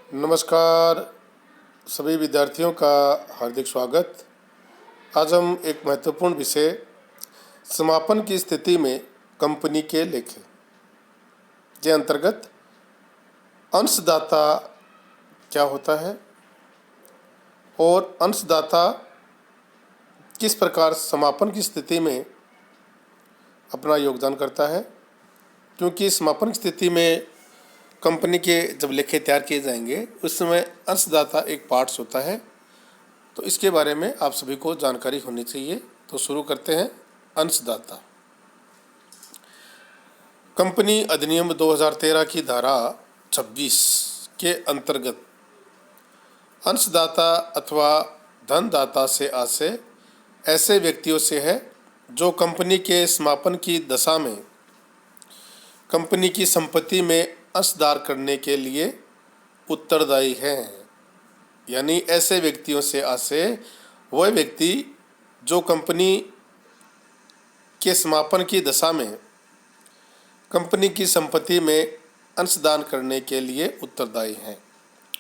नमस्कार सभी विद्यार्थियों का हार्दिक स्वागत। आज हम एक महत्वपूर्ण विषय समापन की स्थिति में कंपनी के लेखे के अंतर्गत अंशदाता क्या होता है और अंशदाता किस प्रकार समापन की स्थिति में अपना योगदान करता है, क्योंकि समापन की स्थिति में कंपनी के जब लेखे तैयार किए जाएंगे उस समय अंशदाता एक पार्ट्स होता है, तो इसके बारे में आप सभी को जानकारी होनी चाहिए। तो शुरू करते हैं। अंशदाता कंपनी अधिनियम 2013 की धारा 26 के अंतर्गत अंशदाता अथवा धनदाता से आशय ऐसे व्यक्तियों से है जो कंपनी के समापन की दशा में कंपनी की संपत्ति में अंशदान करने के लिए उत्तरदायी हैं। यानी ऐसे व्यक्तियों से आशय वह व्यक्ति जो कंपनी के समापन की दशा में कंपनी की संपत्ति में अंशदान करने के लिए उत्तरदायी हैं,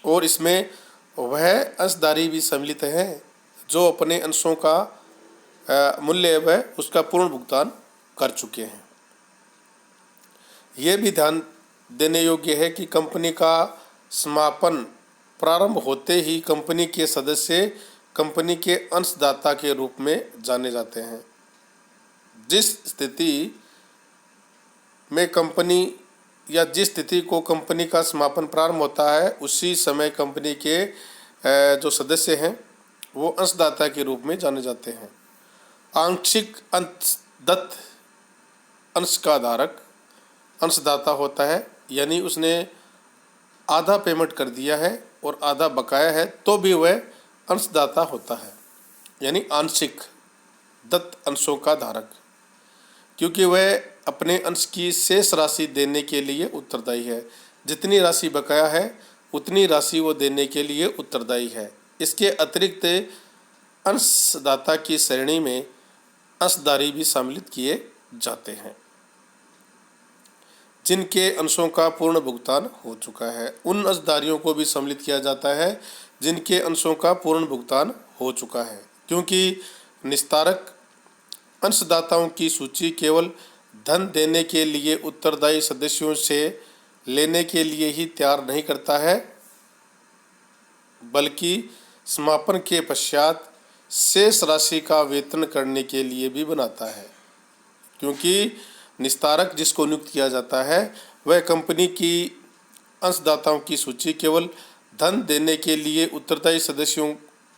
और इसमें वह अंशधारी भी सम्मिलित हैं जो अपने अंशों का मूल्य व उसका पूर्ण भुगतान कर चुके हैं। यह भी ध्यान देने योग्य है कि कंपनी का समापन प्रारंभ होते ही कंपनी के सदस्य कंपनी के अंशदाता के रूप में जाने जाते हैं। जिस स्थिति में कंपनी या जिस स्थिति को कंपनी का समापन प्रारंभ होता है उसी समय कंपनी के जो सदस्य हैं वो अंशदाता के रूप में जाने जाते हैं। आंशिक अंशदत्त अंश का धारक अंशदाता होता है, यानी उसने आधा पेमेंट कर दिया है और आधा बकाया है तो भी वह अंशदाता होता है, यानी आंशिक दत्त अंशों का धारक, क्योंकि वह अपने अंश की शेष राशि देने के लिए उत्तरदायी है। जितनी राशि बकाया है उतनी राशि वो देने के लिए उत्तरदायी है। इसके अतिरिक्त अंशदाता की श्रेणी में अंशधारी भी सम्मिलित किए जाते हैं जिनके अंशों का पूर्ण भुगतान हो चुका है। उन अंशधारियों को भी सम्मिलित किया जाता है जिनके अंशों का पूर्ण भुगतान हो चुका है, क्योंकि निस्तारक अंशदाताओं की सूची केवल धन देने के लिए उत्तरदायी सदस्यों से लेने के लिए ही तैयार नहीं करता है, बल्कि समापन के पश्चात शेष राशि का वेतन करने के लिए भी बनाता है। क्योंकि निस्तारक जिसको नियुक्त किया जाता है वह कंपनी की अंशदाताओं की सूची केवल धन देने के लिए उत्तरदायी सदस्यों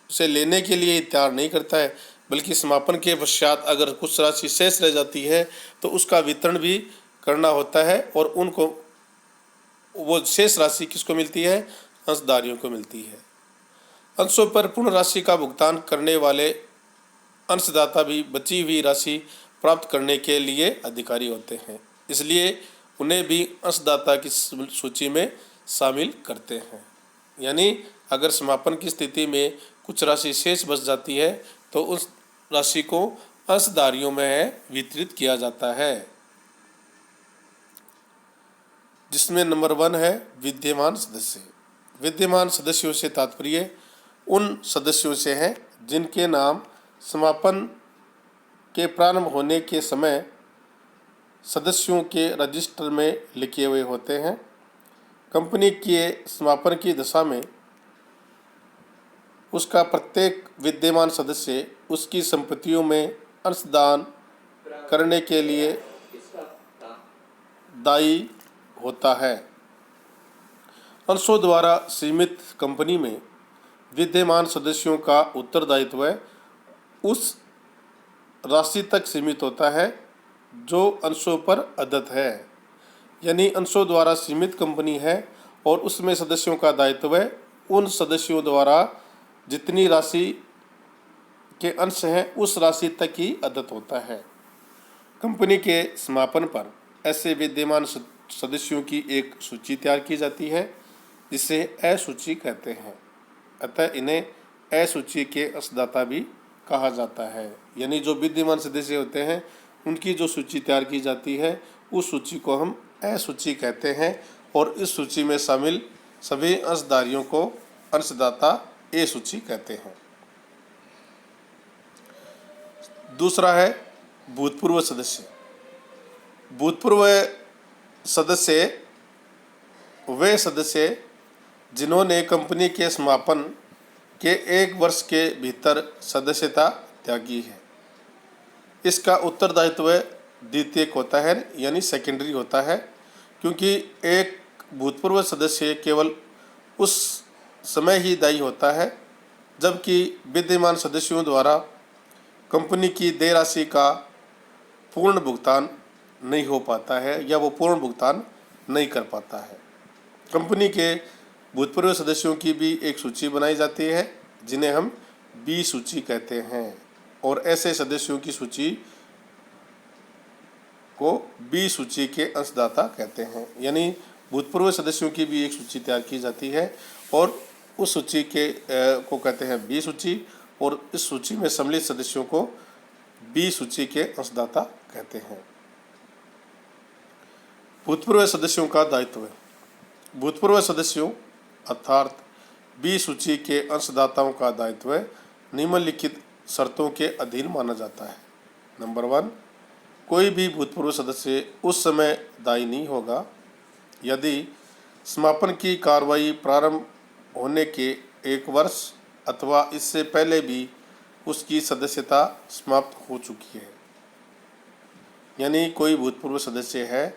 से लेने के लिए तैयार नहीं करता है, बल्कि समापन के पश्चात अगर कुछ राशि शेष रह जाती है तो उसका वितरण भी करना होता है, और उनको वो शेष राशि किसको मिलती है? अंशधारियों को मिलती है। अंशों पर पूर्ण राशि का भुगतान करने वाले अंशदाता भी बची हुई राशि प्राप्त करने के लिए अधिकारी होते हैं, इसलिए उन्हें भी अंशदाता की सूची में शामिल करते हैं। यानी अगर समापन की स्थिति में कुछ राशि शेष बच जाती है तो उस राशि को अंशधारियों में वितरित किया जाता है, जिसमें नंबर 1 है विद्यमान सदस्य। विद्यमान सदस्यों से तात्पर्य उन सदस्यों से है जिनके नाम समापन के प्रारंभ होने के समय सदस्यों के रजिस्टर में लिखे हुए होते हैं। कंपनी के समापन की दशा में उसका प्रत्येक विद्यमान सदस्य उसकी संपत्तियों में अंशदान करने के लिए दायी होता है। अंशों द्वारा सीमित कंपनी में विद्यमान सदस्यों का उत्तरदायित्व उस राशि तक सीमित होता है जो अंशों पर आदत है। यानी अंशों द्वारा सीमित कंपनी है और उसमें सदस्यों का दायित्व उन सदस्यों द्वारा जितनी राशि के अंश हैं उस राशि तक ही आदत होता है। कंपनी के समापन पर ऐसे विद्यमान सदस्यों की एक सूची तैयार की जाती है जिसे असूची कहते हैं। अतः इन्हें असूची के अंशदाता भी कहा जाता है। यानी जो विद्यमान सदस्य होते हैं उनकी जो सूची तैयार की जाती है उस सूची को हम असूची कहते हैं, और इस सूची में शामिल सभी अंशधारियों को अंशदाता ए सूची कहते हैं। दूसरा है भूतपूर्व सदस्य। भूतपूर्व सदस्य वे सदस्य जिन्होंने कंपनी के समापन के 1 वर्ष के भीतर सदस्यता त्यागी है। इसका उत्तरदायित्व द्वितीयक होता है, यानी सेकेंडरी होता है, क्योंकि एक भूतपूर्व सदस्य केवल उस समय ही दायी होता है जबकि विद्यमान सदस्यों द्वारा कंपनी की देय राशि का पूर्ण भुगतान नहीं हो पाता है या वो पूर्ण भुगतान नहीं कर पाता है। कंपनी के भूतपूर्व सदस्यों की भी एक सूची बनाई जाती है जिन्हें हम बी सूची कहते हैं, और ऐसे सदस्यों की सूची को बी सूची के अंशदाता कहते हैं। यानी भूतपूर्व सदस्यों की भी एक सूची तैयार की जाती है और उस सूची के को कहते हैं बी सूची, और इस सूची में सम्मिलित सदस्यों को बी सूची के अंशदाता कहते हैं। भूतपूर्व सदस्यों का दायित्व। भूतपूर्व सदस्यों अर्थात बी सूची के अंशदाताओं का दायित्व निम्नलिखित शर्तों के अधीन माना जाता है। नंबर 1, कोई भी भूतपूर्व सदस्य उस समय दायी नहीं होगा यदि समापन की कार्रवाई प्रारंभ होने के 1 वर्ष अथवा इससे पहले भी उसकी सदस्यता समाप्त हो चुकी है। यानी कोई भूतपूर्व सदस्य है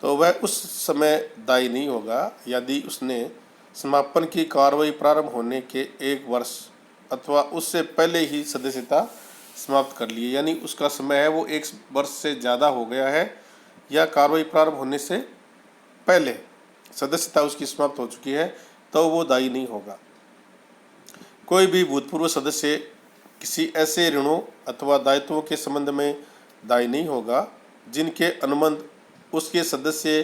तो वह उस समय दायी नहीं होगा यदि उसने समापन की कार्रवाई प्रारंभ होने के 1 वर्ष अथवा उससे पहले ही सदस्यता समाप्त कर ली है। यानी उसका समय है वो 1 वर्ष से ज़्यादा हो गया है या कार्रवाई प्रारंभ होने से पहले सदस्यता उसकी समाप्त हो चुकी है, तो वो दायी नहीं होगा। कोई भी भूतपूर्व सदस्य किसी ऐसे ऋणों अथवा दायित्वों के संबंध में दायी नहीं होगा जिनके अनुबंध उसके सदस्य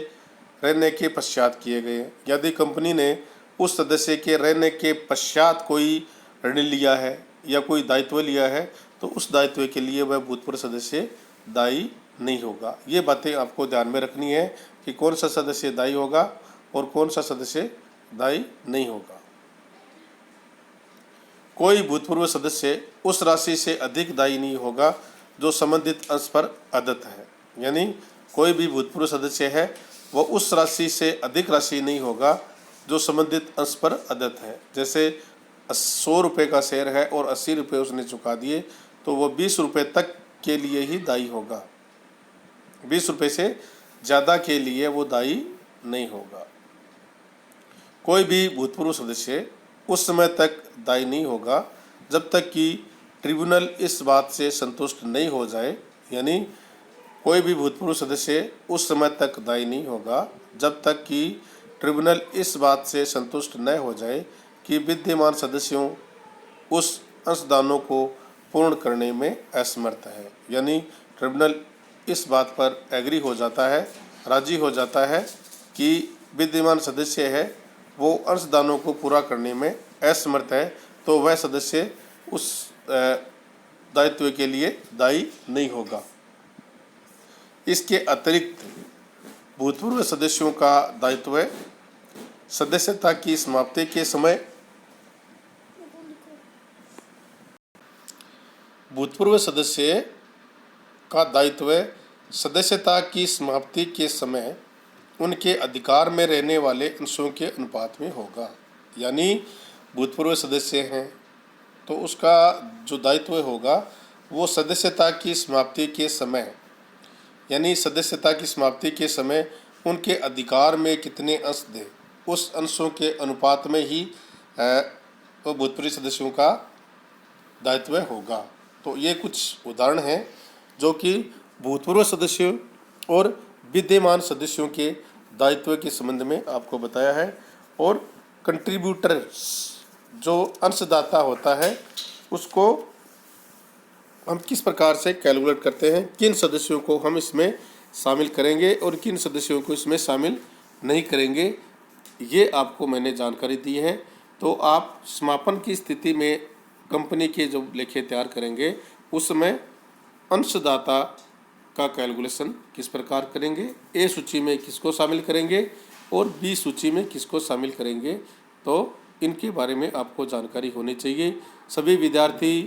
रहने के पश्चात किए गए। यदि कंपनी ने उस सदस्य के रहने के पश्चात कोई ऋण लिया है या कोई दायित्व लिया है तो उस दायित्व के लिए वह भूतपूर्व सदस्य दायी नहीं होगा। ये बातें आपको ध्यान में रखनी है कि कौन सा सदस्य दायी होगा और कौन सा सदस्य दायी नहीं होगा। कोई भूतपूर्व सदस्य उस राशि से अधिक दायी नहीं होगा जो संबंधित अंश पर अदत्त है। यानी कोई भी भूतपूर्व सदस्य है वह उस राशि से अधिक राशि नहीं होगा जो संबंधित अंश पर अदत्त है। जैसे 100 रुपये का शेयर है और 80 रुपये उसने चुका दिए तो वह 20 रुपये तक के लिए ही दायी होगा, 20 रुपये से ज़्यादा के लिए वो दायी नहीं होगा। कोई भी भूतपूर्व सदस्य उस समय तक दायी नहीं होगा जब तक कि ट्रिब्यूनल इस बात से संतुष्ट नहीं हो जाए। यानी कोई भी भूतपूर्व सदस्य उस समय तक दायी नहीं होगा जब तक कि ट्रिब्यूनल इस बात से संतुष्ट न हो जाए कि विद्यमान सदस्यों उस अंशदानों को पूर्ण करने में असमर्थ है। यानी ट्रिब्यूनल इस बात पर एग्री हो जाता है, राजी हो जाता है कि विद्यमान सदस्य है वो अंशदानों को पूरा करने में असमर्थ है, तो वह सदस्य उस दायित्व के लिए दायी नहीं होगा। इसके अतिरिक्त भूतपूर्व सदस्यों का दायित्व सदस्यता की समाप्ति के समय भूतपूर्व सदस्य का दायित्व सदस्यता की समाप्ति के समय उनके अधिकार में रहने वाले अंशों के अनुपात में होगा। यानी भूतपूर्व सदस्य हैं तो उसका जो दायित्व होगा वो सदस्यता की समाप्ति के समय, यानी सदस्यता की समाप्ति के समय उनके अधिकार में कितने अंश थे उस अंशों के अनुपात में ही वो भूतपूर्व सदस्यों का दायित्व होगा। तो ये कुछ उदाहरण हैं जो कि भूतपूर्व सदस्यों और विद्यमान सदस्यों के दायित्व के संबंध में आपको बताया है। और कंट्रीब्यूटर्स जो अंशदाता होता है उसको हम किस प्रकार से कैलकुलेट करते हैं, किन सदस्यों को हम इसमें शामिल करेंगे और किन सदस्यों को इसमें शामिल नहीं करेंगे, ये आपको मैंने जानकारी दी है। तो आप समापन की स्थिति में कंपनी के जो लेखे तैयार करेंगे उसमें अंशदाता का कैलकुलेशन किस प्रकार करेंगे, ए सूची में किसको शामिल करेंगे और बी सूची में किसको शामिल करेंगे, तो इनके बारे में आपको जानकारी होनी चाहिए। सभी विद्यार्थी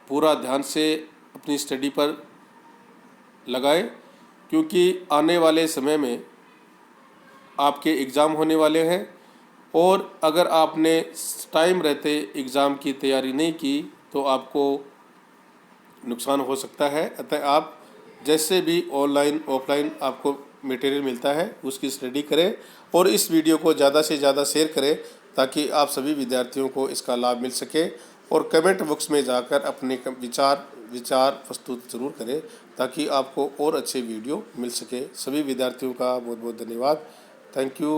पूरा ध्यान से अपनी स्टडी पर लगाएं, क्योंकि आने वाले समय में आपके एग्ज़ाम होने वाले हैं और अगर आपने टाइम रहते एग्ज़ाम की तैयारी नहीं की तो आपको नुकसान हो सकता है। अतः आप जैसे भी ऑनलाइन ऑफलाइन आपको मटेरियल मिलता है उसकी स्टडी करें और इस वीडियो को ज़्यादा से ज़्यादा शेयर करें ताकि आप सभी विद्यार्थियों को इसका लाभ मिल सके। और कमेंट बॉक्स में जाकर अपने विचार प्रस्तुत जरूर करें ताकि आपको और अच्छे वीडियो मिल सके। सभी विद्यार्थियों का बहुत बहुत धन्यवाद। Thank you.